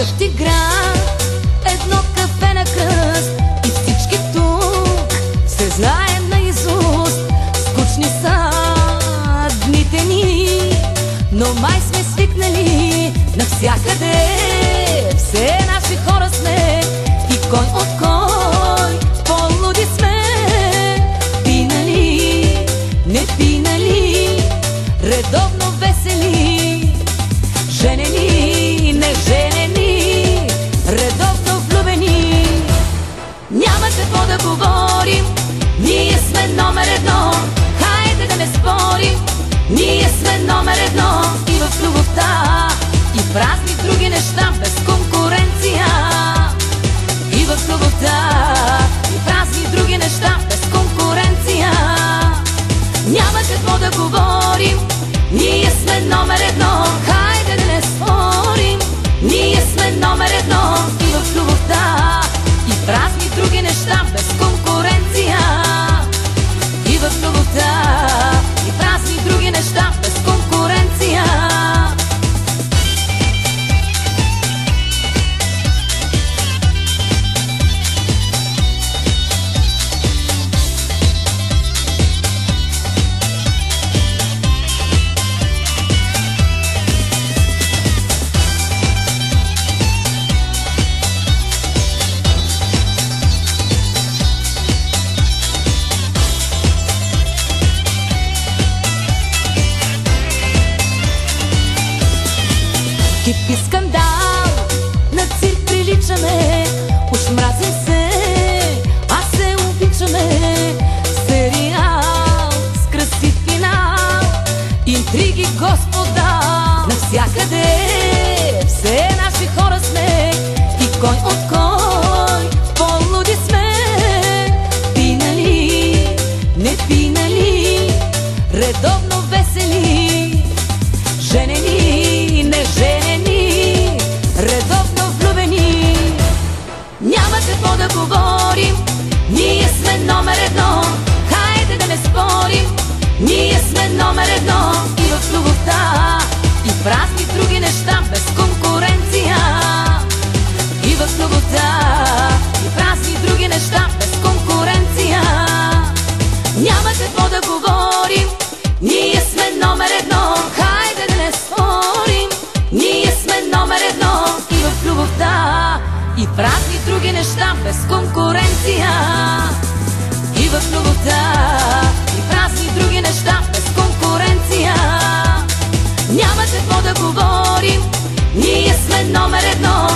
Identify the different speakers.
Speaker 1: такъв ти град, едно кафе на кръст и всички тук се знаем наизуст. Скучни са дните ни, но май сме свикнали. Навсякъде все наши хора сме и кой от кой по-луди сме. Пинали, не пинали, редовно весели, женени, не женени, редовно влюбени. Няма какво да говорим, ние сме номер едно. Хайде да не спорим, ние сме номер едно. И в любовта, и в разни други неща, без конкуренция. И в любовта, и в разни други неща, без конкуренция. Няма какво да говорим, ние сме номер едно. Хайде да не спорим, ние сме номер едно. И в любовта, и в разни други неща, без конкуренция. И в любовта, и в разни други неща, без конкуренция. Кипи скандал, на цирк приличаме, уж мразим се, а се обичаме. Сериал с красив финал, интриги, господа, навсякъде все наши хора сме и кой от кой по-луди сме. Пинали, не пинали, редовно весели, женени, не женени, редовно влюбени. Няма какво да говорим, ние сме номер едно. Хайде да не спорим, ние сме номер едно. И в любовта, и в разни други неща, без конкуренция. И в любовта, и в разни други неща, без конкуренция. Няма какво да говорим, ние сме номер едно. Хайде да не спорим, ние сме номер едно. И в любовта, и в разни други неща, без конкуренция. И в любовта, и в разни други неща, без конкуренция. Няма какво да говорим, ние сме номер едно.